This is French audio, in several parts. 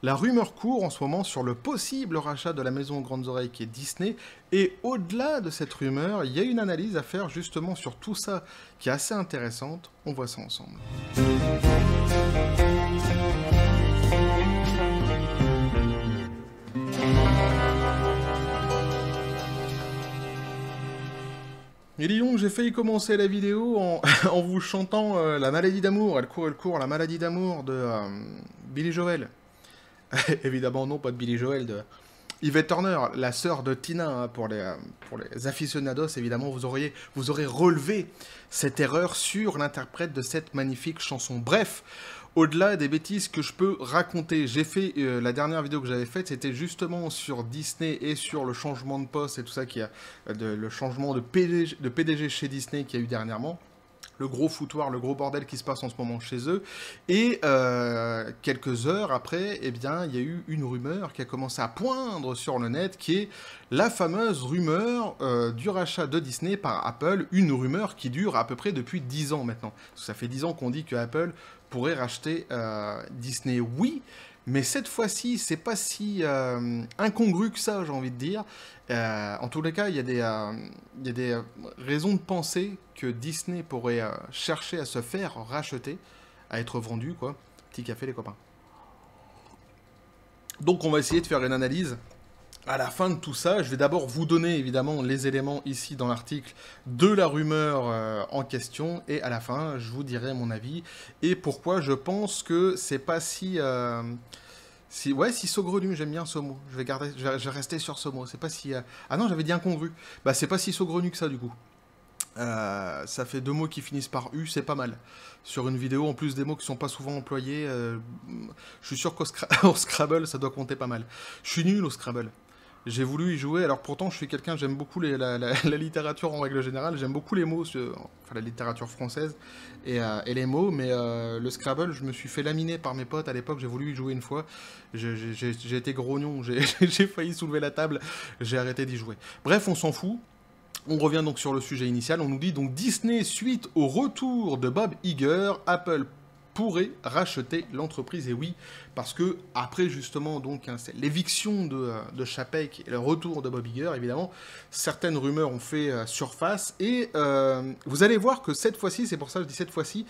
La rumeur court en ce moment sur le possible rachat de la maison aux grandes oreilles qui est Disney, et au-delà de cette rumeur, il y a une analyse à faire justement sur tout ça qui est assez intéressante. On voit ça ensemble. Et dis donc, j'ai failli commencer la vidéo en, en vous chantant la maladie d'amour, elle court, la maladie d'amour de Billy Joel. Évidemment non, pas de Billy Joel, de Yvette Turner, la sœur de Tina, hein, pour les aficionados, évidemment, vous aurez relevé cette erreur sur l'interprète de cette magnifique chanson. Bref, au-delà des bêtises que je peux raconter, j'ai fait, la dernière vidéo que j'avais faite, c'était justement sur Disney et sur le changement de poste et tout ça, le changement de PDG chez Disney qu'il y a eu dernièrement. Le gros foutoir, le gros bordel qui se passe en ce moment chez eux. Et quelques heures après, eh bien, il y a eu une rumeur qui a commencé à poindre sur le net, qui est la fameuse rumeur du rachat de Disney par Apple, une rumeur qui dure à peu près depuis 10 ans maintenant. Ça fait 10 ans qu'on dit que Apple pourrait racheter Disney, oui, mais cette fois-ci, c'est pas si incongru que ça, j'ai envie de dire. En tous les cas, il y a des raisons de penser que Disney pourrait chercher à se faire racheter, à être vendu, quoi. Petit café, les copains. Donc, on va essayer de faire une analyse. À la fin de tout ça, je vais d'abord vous donner évidemment les éléments ici dans l'article de la rumeur en question, et à la fin, je vous dirai mon avis et pourquoi je pense que c'est pas si saugrenu, j'aime bien ce mot. Je vais rester sur ce mot. C'est pas si ah non, j'avais dit incongru. Bah c'est pas si saugrenu que ça du coup. Ça fait 2 mots qui finissent par U, c'est pas mal. Sur une vidéo, en plus des mots qui sont pas souvent employés, je suis sûr qu'au Scrabble, ça doit compter pas mal. Je suis nul au Scrabble. J'ai voulu y jouer, alors pourtant je suis quelqu'un, j'aime beaucoup la littérature en règle générale, j'aime beaucoup les mots, enfin la littérature française et les mots, mais le Scrabble, je me suis fait laminer par mes potes à l'époque, j'ai voulu y jouer une fois, j'ai été grognon, j'ai failli soulever la table, j'ai arrêté d'y jouer. Bref, on s'en fout. On revient donc sur le sujet initial, on nous dit donc Disney, suite au retour de Bob Iger, Apple pourrait racheter l'entreprise, et oui, parce que après justement donc hein, c'est l'éviction de Chapek et le retour de Bob Iger, évidemment, certaines rumeurs ont fait surface, et vous allez voir que cette fois-ci, c'est pour ça que je dis cette fois-ci,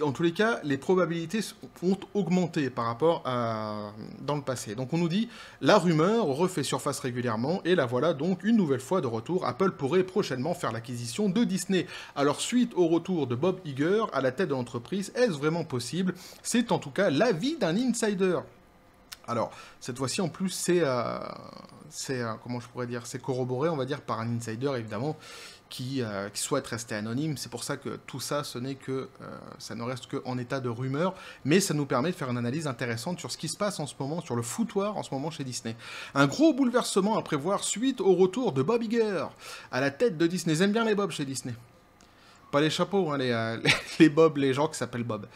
en tous les cas, les probabilités ont augmenté par rapport à dans le passé. Donc on nous dit, la rumeur refait surface régulièrement, et la voilà donc une nouvelle fois de retour. Apple pourrait prochainement faire l'acquisition de Disney. Alors suite au retour de Bob Iger à la tête de l'entreprise, est-ce vraiment possible? C'est en tout cas l'avis d'un insider. Alors, cette fois-ci, en plus, comment je pourrais dire, c'est corroboré, on va dire, par un insider, évidemment, qui souhaite rester anonyme. C'est pour ça que tout ça, ça ne reste qu'en état de rumeur, mais ça nous permet de faire une analyse intéressante sur ce qui se passe en ce moment, sur le foutoir en ce moment chez Disney. Un gros bouleversement à prévoir suite au retour de Bob Iger à la tête de Disney. Ils aiment bien les Bob chez Disney. Pas les chapeaux, hein, les Bob, les gens qui s'appellent Bob.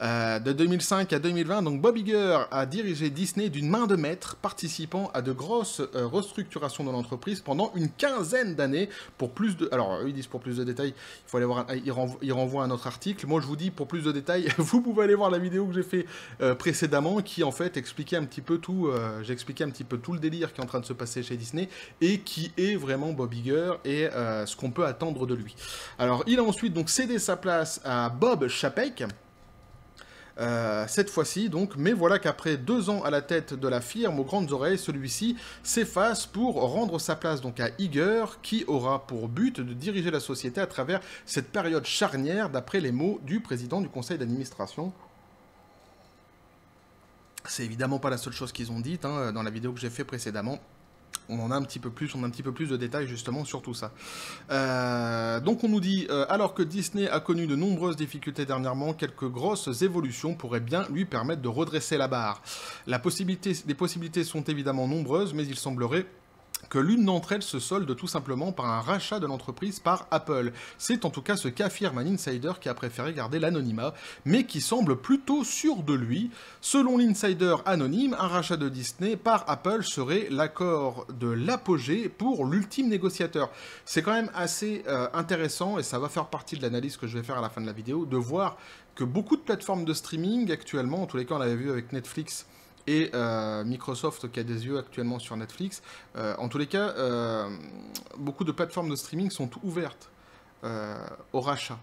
De 2005 à 2020, donc Bob Iger a dirigé Disney d'une main de maître, participant à de grosses restructurations de l'entreprise pendant une quinzaine d'années. Pour plus de, alors eux ils disent pour plus de détails, il faut aller voir, il renvoie à un autre article. Moi je vous dis pour plus de détails, vous pouvez aller voir la vidéo que j'ai fait précédemment, qui en fait expliquait un petit peu tout, j'ai expliqué un petit peu tout le délire qui est en train de se passer chez Disney et qui est vraiment Bob Iger et ce qu'on peut attendre de lui. Alors il a ensuite donc cédé sa place à Bob Chapek. Cette fois-ci donc, mais voilà qu'après 2 ans à la tête de la firme aux grandes oreilles, celui-ci s'efface pour rendre sa place donc à Iger, qui aura pour but de diriger la société à travers cette période charnière, d'après les mots du président du conseil d'administration. C'est évidemment pas la seule chose qu'ils ont dite, hein, dans la vidéo que j'ai fait précédemment. On a un petit peu plus de détails justement sur tout ça. Donc on nous dit, alors que Disney a connu de nombreuses difficultés dernièrement, quelques grosses évolutions pourraient bien lui permettre de redresser la barre. Les possibilités sont évidemment nombreuses, mais il semblerait que l'une d'entre elles se solde tout simplement par un rachat de l'entreprise par Apple. C'est en tout cas ce qu'affirme un insider qui a préféré garder l'anonymat, mais qui semble plutôt sûr de lui. Selon l'insider anonyme, un rachat de Disney par Apple serait l'accord de l'apogée pour l'ultime négociateur. C'est quand même assez intéressant, et ça va faire partie de l'analyse que je vais faire à la fin de la vidéo, de voir que beaucoup de plateformes de streaming actuellement, en tous les cas on l'avait vu avec Netflix et Microsoft qui a des yeux actuellement sur Netflix, en tous les cas, beaucoup de plateformes de streaming sont ouvertes au rachat.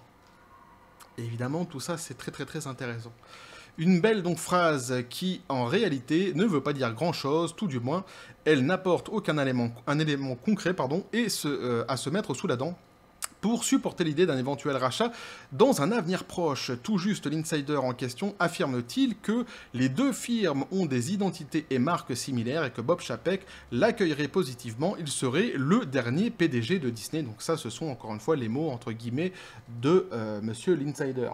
Et évidemment, tout ça, c'est très très très intéressant. Une belle donc phrase qui, en réalité, ne veut pas dire grand-chose, tout du moins, elle n'apporte aucun élément concret, et à se mettre sous la dent pour supporter l'idée d'un éventuel rachat dans un avenir proche. Tout juste l'insider en question affirme-t-il que les deux firmes ont des identités et marques similaires et que Bob Chapek l'accueillerait positivement. Il serait le dernier PDG de Disney. Donc ça, ce sont encore une fois les mots entre guillemets de monsieur l'insider.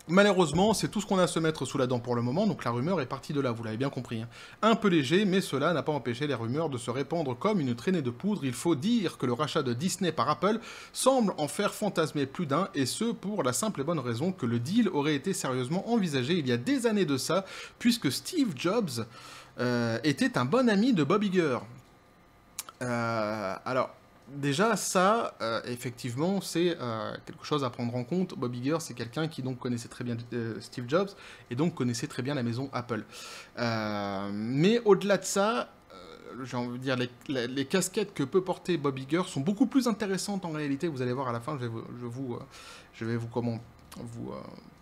Malheureusement, c'est tout ce qu'on a à se mettre sous la dent pour le moment, donc la rumeur est partie de là, vous l'avez bien compris. Hein. Un peu léger, mais cela n'a pas empêché les rumeurs de se répandre comme une traînée de poudre. Il faut dire que le rachat de Disney par Apple semble en faire fantasmer plus d'un, et ce pour la simple et bonne raison que le deal aurait été sérieusement envisagé il y a des années de ça, puisque Steve Jobs était un bon ami de Bob Iger. Alors... Déjà, ça, effectivement, c'est quelque chose à prendre en compte. Bob Iger, c'est quelqu'un qui donc connaissait très bien Steve Jobs et donc connaissait très bien la maison Apple. Mais au-delà de ça, j'ai envie de dire, les casquettes que peut porter Bob Iger sont beaucoup plus intéressantes en réalité. Vous allez voir à la fin, je vais vous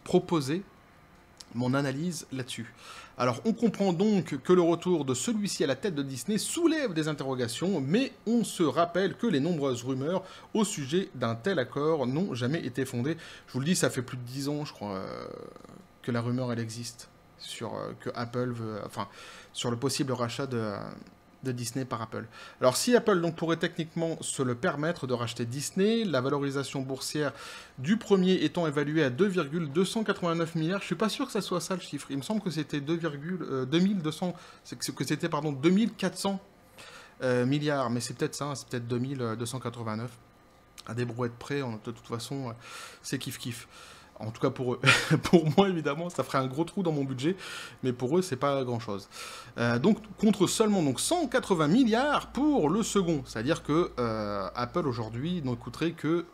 proposer mon analyse là-dessus. Alors, on comprend donc que le retour de celui-ci à la tête de Disney soulève des interrogations, mais on se rappelle que les nombreuses rumeurs au sujet d'un tel accord n'ont jamais été fondées. Je vous le dis, ça fait plus de 10 ans, je crois, que la rumeur, elle existe, que Apple veut... Enfin, sur le possible rachat de Disney par Apple. Alors si Apple donc pourrait techniquement se le permettre de racheter Disney, la valorisation boursière du premier étant évaluée à 2,289 milliards, je suis pas sûr que ça soit ça le chiffre. Il me semble que c'était 2200, que c'était pardon 2400 milliards, mais c'est peut-être ça, hein, c'est peut-être 2289. À des brouettes près, de toute façon, c'est kiff-kiff. En tout cas pour eux. Pour moi, évidemment, ça ferait un gros trou dans mon budget, mais pour eux, c'est pas grand-chose. Donc, contre seulement 180 milliards pour le second. C'est-à-dire que Apple, aujourd'hui, ne coûterait que,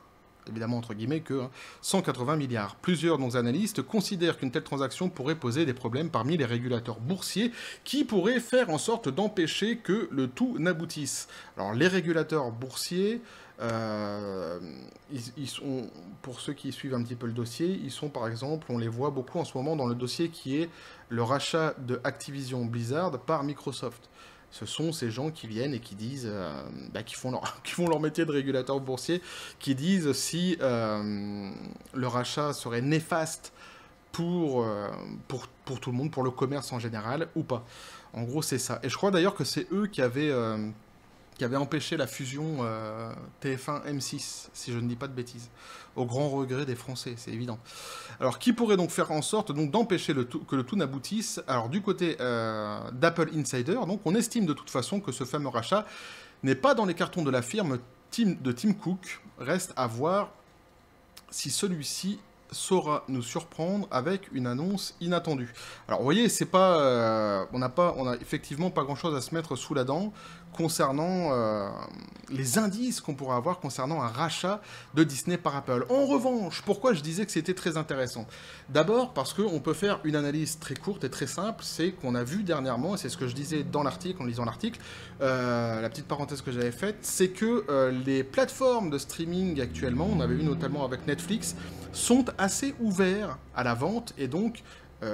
évidemment, entre guillemets, que 180 milliards. Plusieurs analystes considèrent qu'une telle transaction pourrait poser des problèmes parmi les régulateurs boursiers qui pourraient faire en sorte d'empêcher que le tout n'aboutisse. Alors, les régulateurs boursiers... ils sont, pour ceux qui suivent un petit peu le dossier, ils sont par exemple, on les voit beaucoup en ce moment dans le dossier qui est le rachat de Activision Blizzard par Microsoft. Ce sont ces gens qui viennent et qui disent, qui font leur métier de régulateur boursier, qui disent si le rachat serait néfaste pour tout le monde, pour le commerce en général, ou pas. En gros, c'est ça. Et je crois d'ailleurs que c'est eux qui avaient empêché la fusion TF1 M6, si je ne dis pas de bêtises, au grand regret des Français, c'est évident. Alors, qui pourrait donc faire en sorte d'empêcher que le tout n'aboutisse? Alors, du côté d'Apple Insider, donc, on estime de toute façon que ce fameux rachat n'est pas dans les cartons de la firme de Tim Cook. Reste à voir si celui-ci saura nous surprendre avec une annonce inattendue. Alors, vous voyez, c'est pas, on a effectivement pas grand-chose à se mettre sous la dent concernant les indices qu'on pourrait avoir concernant un rachat de Disney par Apple. En revanche, pourquoi je disais que c'était très intéressant? D'abord parce qu'on peut faire une analyse très courte et très simple, c'est qu'on a vu dernièrement, et c'est ce que je disais dans l'article, en lisant l'article, la petite parenthèse que j'avais faite, c'est que les plateformes de streaming actuellement, on avait vu notamment avec Netflix, sont assez ouverts à la vente et donc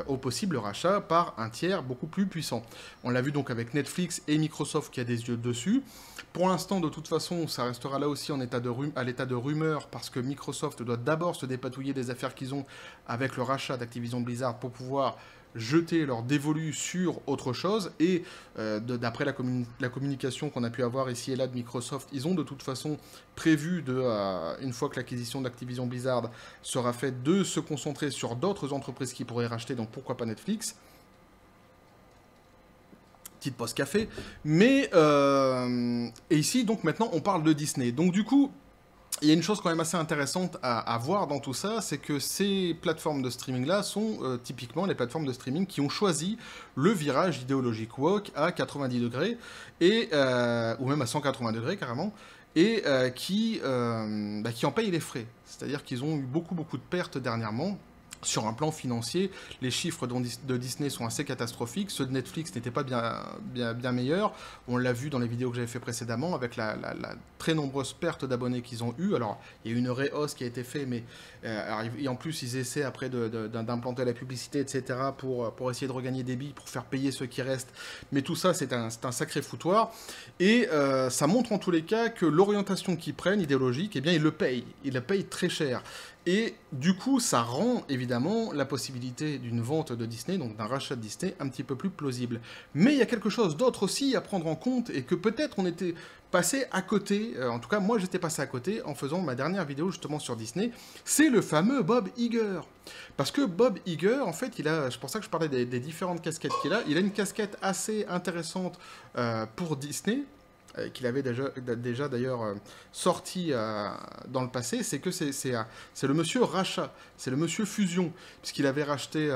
au possible rachat par un tiers beaucoup plus puissant. On l'a vu donc avec Netflix et Microsoft qui a des yeux dessus. Pour l'instant, de toute façon, ça restera là aussi à l'état de rumeur parce que Microsoft doit d'abord se dépatouiller des affaires qu'ils ont avec le rachat d'Activision Blizzard pour pouvoir jeter leur dévolu sur autre chose, et d'après la communication qu'on a pu avoir ici et là de Microsoft, ils ont de toute façon prévu, une fois que l'acquisition d'Activision Blizzard sera faite, de se concentrer sur d'autres entreprises qui pourraient racheter, donc pourquoi pas Netflix. Petite pause café. Mais, et ici, donc maintenant, on parle de Disney. Donc du coup, il y a une chose quand même assez intéressante à voir dans tout ça, c'est que ces plateformes de streaming-là sont typiquement les plateformes de streaming qui ont choisi le virage idéologique woke à 90 degrés, ou même à 180 degrés carrément, et qui en payent les frais. C'est-à-dire qu'ils ont eu beaucoup de pertes dernièrement. Sur un plan financier, les chiffres de Disney sont assez catastrophiques. Ceux de Netflix n'étaient pas bien meilleurs. On l'a vu dans les vidéos que j'avais fait précédemment, avec la très nombreuse perte d'abonnés qu'ils ont eu. Alors, il y a eu une réhausse qui a été faite, mais et en plus, ils essaient après d'implanter la publicité, etc., pour essayer de regagner des billes, pour faire payer ceux qui restent. Mais tout ça, c'est un sacré foutoir. Et ça montre en tous les cas que l'orientation qu'ils prennent, idéologique, eh bien, ils le payent. Ils la payent très cher. Et du coup, ça rend évidemment la possibilité d'une vente de Disney, donc d'un rachat de Disney, un petit peu plus plausible. Mais il y a quelque chose d'autre aussi à prendre en compte, et que peut-être on était passé à côté, en tout cas moi j'étais passé à côté en faisant ma dernière vidéo justement sur Disney, c'est le fameux Bob Iger. Parce que Bob Iger, en fait, c'est pour ça que je parlais des différentes casquettes qu'il a, il a une casquette assez intéressante pour Disney, qu'il avait déjà d'ailleurs sorti dans le passé, c'est que c'est le monsieur rachat, c'est le monsieur fusion, puisqu'il avait racheté,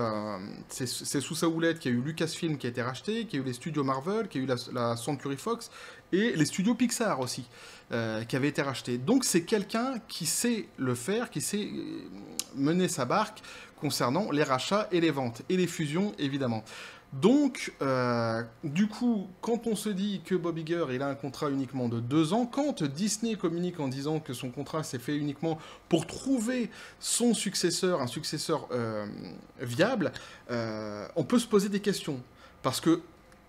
c'est sous sa houlette qu'il y a eu Lucasfilm qui a été racheté, qu'il y a eu les studios Marvel, qu'il y a eu la Century Fox, et les studios Pixar aussi, qui avaient été rachetés. Donc c'est quelqu'un qui sait le faire, qui sait mener sa barque concernant les rachats et les ventes, et les fusions évidemment. Donc, du coup, quand on se dit que Bob Iger, il a un contrat uniquement de 2 ans, quand Disney communique en disant que son contrat s'est fait uniquement pour trouver son successeur, un successeur viable, on peut se poser des questions. Parce que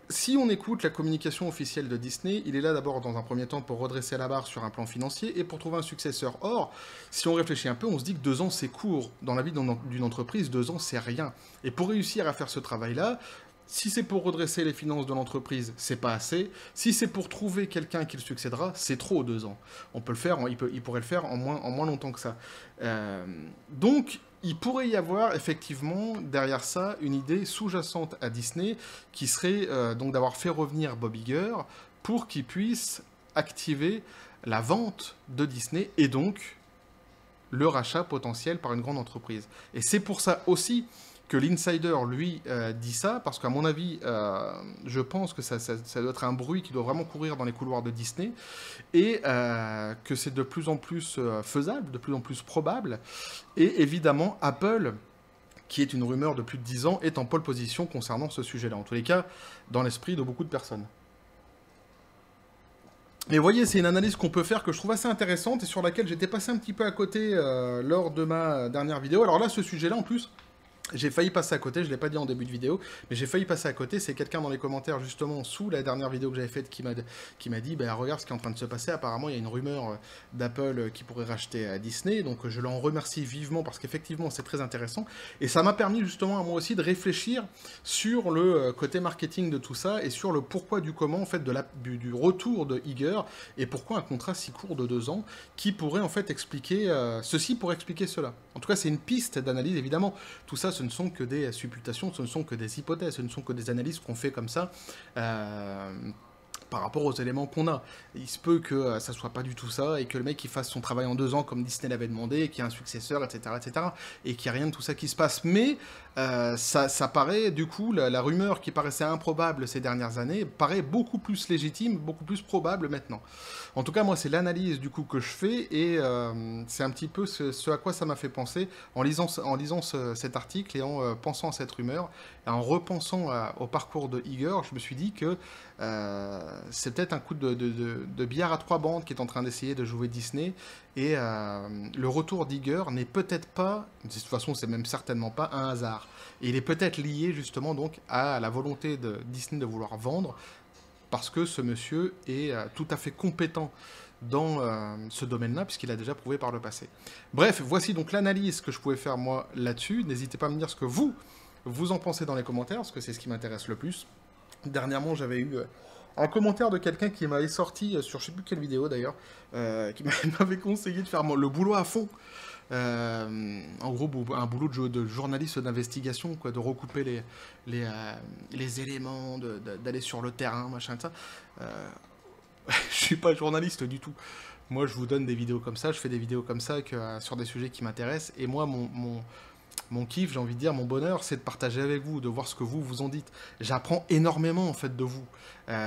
si on écoute la communication officielle de Disney, il est là d'abord dans un premier temps pour redresser la barre sur un plan financier et pour trouver un successeur. Or, si on réfléchit un peu, on se dit que 2 ans c'est court. Dans la vie d'une entreprise, 2 ans c'est rien. Et pour réussir à faire ce travail-là, si c'est pour redresser les finances de l'entreprise, c'est pas assez. Si c'est pour trouver quelqu'un qui le succédera, c'est trop 2 ans. On peut le faire, il pourrait le faire en moins longtemps que ça. Donc, il pourrait y avoir effectivement derrière ça une idée sous-jacente à Disney qui serait donc d'avoir fait revenir Bob Iger pour qu'il puisse activer la vente de Disney et donc le rachat potentiel par une grande entreprise. Et c'est pour ça aussi que l'insider, lui, dit ça, parce qu'à mon avis, je pense que ça doit être un bruit qui doit vraiment courir dans les couloirs de Disney, et que c'est de plus en plus faisable, de plus en plus probable, et évidemment, Apple, qui est une rumeur de plus de 10 ans, est en pole position concernant ce sujet-là, en tous les cas, dans l'esprit de beaucoup de personnes. Mais vous voyez, c'est une analyse qu'on peut faire que je trouve assez intéressante, et sur laquelle j'étais passé un petit peu à côté lors de ma dernière vidéo. Alors là, ce sujet-là, en plus, j'ai failli passer à côté, je ne l'ai pas dit en début de vidéo, mais j'ai failli passer à côté. C'est quelqu'un dans les commentaires, justement, sous la dernière vidéo que j'avais faite, qui m'a dit, bah, regarde ce qui est en train de se passer. Apparemment, il y a une rumeur d'Apple qui pourrait racheter à Disney. Donc, je l'en remercie vivement parce qu'effectivement, c'est très intéressant. Et ça m'a permis, justement, à moi aussi de réfléchir sur le côté marketing de tout ça et sur le pourquoi du comment, en fait, du retour de Iger et pourquoi un contrat si court de 2 ans qui pourrait, en fait, expliquer ceci pour expliquer cela. En tout cas, c'est une piste d'analyse, évidemment. Tout ça, ce ne sont que des supputations, ce ne sont que des hypothèses, ce ne sont que des analyses qu'on fait comme ça par rapport aux éléments qu'on a. Il se peut que ça soit pas du tout ça, et que le mec il fasse son travail en 2 ans comme Disney l'avait demandé, qu'il y ait un successeur, etc., et qu'il n'y a rien de tout ça qui se passe. Mais ça paraît, du coup, la rumeur qui paraissait improbable ces dernières années, paraît beaucoup plus légitime, beaucoup plus probable maintenant. En tout cas, moi, c'est l'analyse, du coup, que je fais, et c'est un petit peu ce à quoi ça m'a fait penser en lisant cet article, et en pensant à cette rumeur, et en repensant au parcours de Iger, je me suis dit que c'est peut-être un coup de billard à 3 bandes qui est en train d'essayer de jouer Disney, et le retour d'Iger n'est peut-être pas, de toute façon c'est même certainement pas un hasard, et il est peut-être lié justement donc à la volonté de Disney de vouloir vendre, parce que ce monsieur est tout à fait compétent dans ce domaine-là, puisqu'il a déjà prouvé par le passé. Bref, voici donc l'analyse que je pouvais faire moi là-dessus. N'hésitez pas à me dire ce que vous en pensez dans les commentaires, parce que c'est ce qui m'intéresse le plus. Dernièrement, j'avais eu un commentaire de quelqu'un qui m'avait sorti, sur je sais plus quelle vidéo d'ailleurs, qui m'avait conseillé de faire le boulot à fond. En gros, un boulot de journaliste d'investigation, quoi, de recouper les éléments, d'aller sur le terrain, machin, ça. Je suis pas journaliste du tout. Moi, je vous donne des vidéos comme ça, je fais des vidéos comme ça sur des sujets qui m'intéressent, et moi, Mon kiff, j'ai envie de dire, mon bonheur, c'est de partager avec vous, de voir ce que vous en dites. J'apprends énormément, en fait, de vous.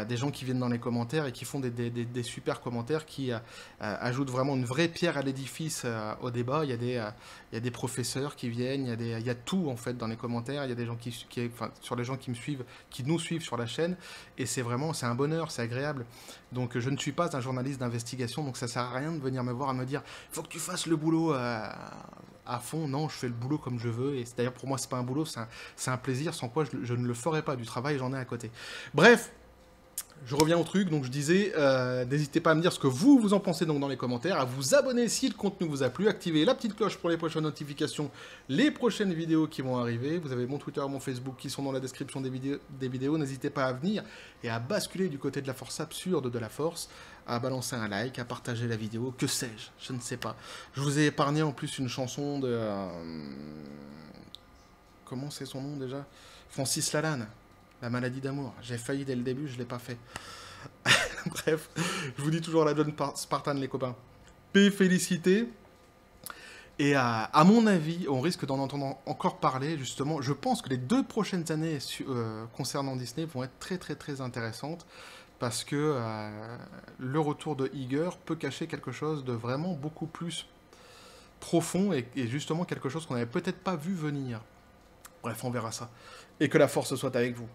Des gens qui viennent dans les commentaires et qui font des super commentaires qui ajoutent vraiment une vraie pierre à l'édifice au débat. Il y a des professeurs qui viennent, il y a tout, en fait, dans les commentaires. Il y a des gens enfin, sur les gens qui me suivent, qui nous suivent sur la chaîne. Et c'est un bonheur, c'est agréable. Donc, je ne suis pas un journaliste d'investigation, donc ça sert à rien de venir me voir et me dire, il faut que tu fasses le boulot à fond. Non, je fais le boulot comme je veux. Et d'ailleurs, pour moi, c'est pas un boulot, c'est un plaisir, sans quoi je ne le ferais pas. Du travail, j'en ai à côté. Bref, je reviens au truc, donc je disais, n'hésitez pas à me dire ce que vous en pensez donc dans les commentaires, à vous abonner si le contenu vous a plu, activer la petite cloche pour les prochaines notifications, les prochaines vidéos qui vont arriver. Vous avez mon Twitter, mon Facebook qui sont dans la description des vidéos. N'hésitez pas à venir et à basculer du côté de la force absurde de la force, à balancer un like, à partager la vidéo, que sais-je, je ne sais pas. Je vous ai épargné en plus une chanson de... comment c'est son nom déjà? Francis Lalanne. La maladie d'amour. J'ai failli dès le début, je ne l'ai pas fait. Bref, je vous dis toujours la John Spartan, les copains. Paix, félicité. Et à mon avis, on risque d'en entendre encore parler, justement. Je pense que les 2 prochaines années concernant Disney vont être très très très intéressantes. Parce que le retour de Iger peut cacher quelque chose de vraiment beaucoup plus profond et justement quelque chose qu'on n'avait peut-être pas vu venir. Bref, on verra ça. Et que la force soit avec vous.